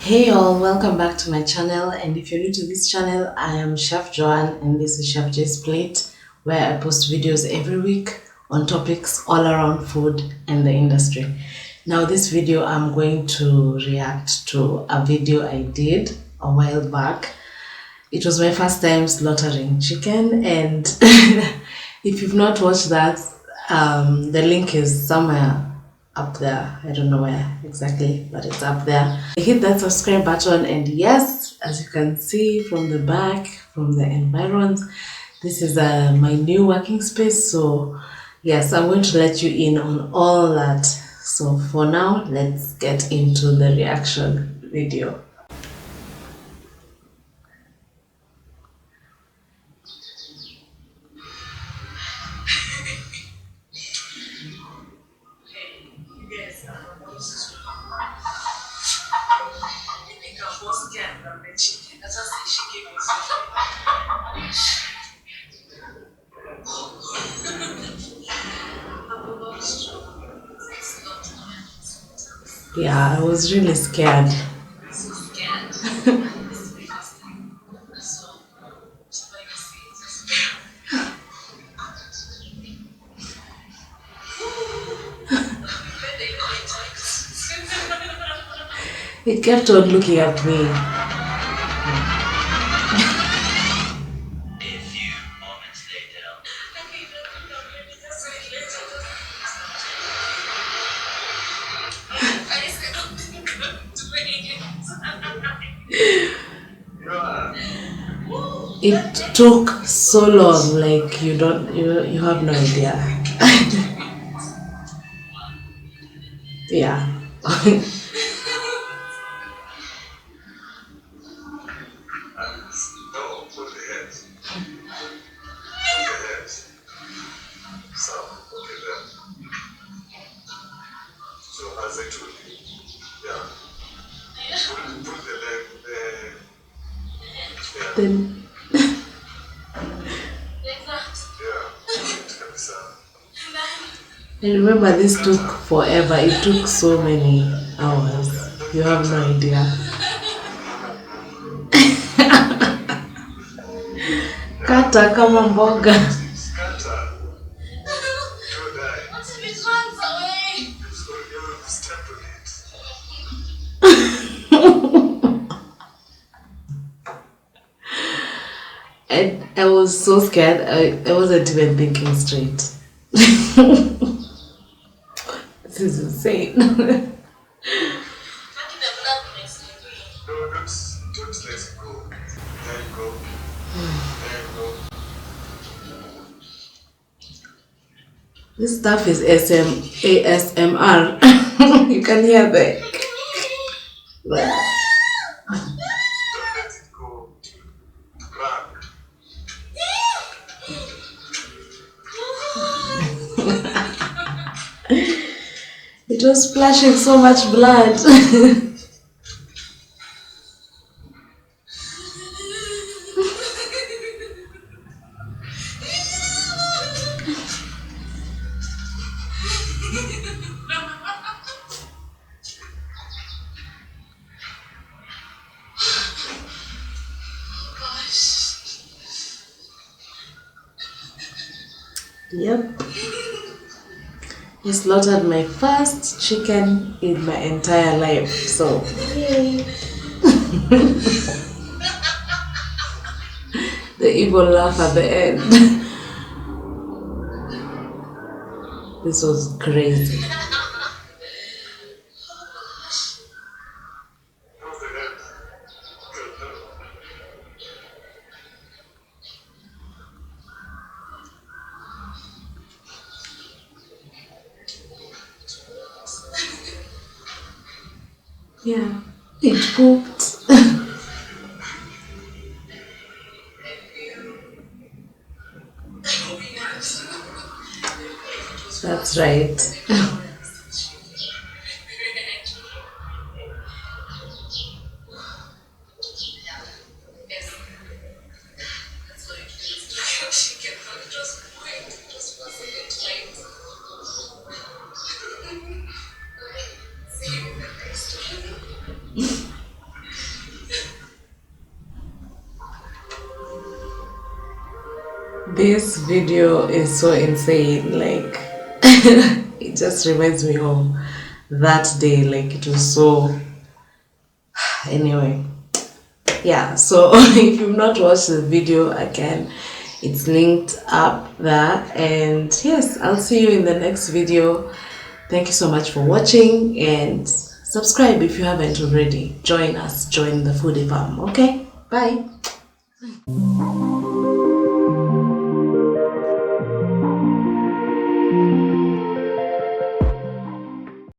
Hey all, welcome back to my channel, and if you're new to this channel, I am Chef Joanne and this is Chef J's Plate, where I post videos every week on topics all around food and the industry. Now this video I'm going to react to a video I did a while back. It was my first time slaughtering chicken, and if you've not watched that, the link is somewhere up there. I don't know where exactly, but it's up there. Hit that subscribe button, and yes, as you can see from the back, from the environs, this is my new working space. So yes, I'm going to let you in on all that. So for now, let's get into the reaction video. Yeah, I was really scared. It kept on looking at me. It took so long, like you have no idea. Yeah. Then I remember this took forever. It took so many hours. You have no idea. Kata kama mboga. I was so scared. I wasn't even thinking straight. This is insane. Don't let it go. There you go. There you go. This stuff is ASMR. You can hear the. Don't let it go. Run. It was splashing so much blood. Yep. I slaughtered my first chicken in my entire life, so yay. The evil laugh at the end. This was crazy. Yeah, it pooped. That's right. This video is so insane, like it just reminds me of that day, like it was so anyway. Yeah, so if you've not watched the video again, it's linked up there, and yes, I'll see you in the next video. Thank you so much for watching, and subscribe if you haven't already. Join us, join the foodie farm. Okay, bye.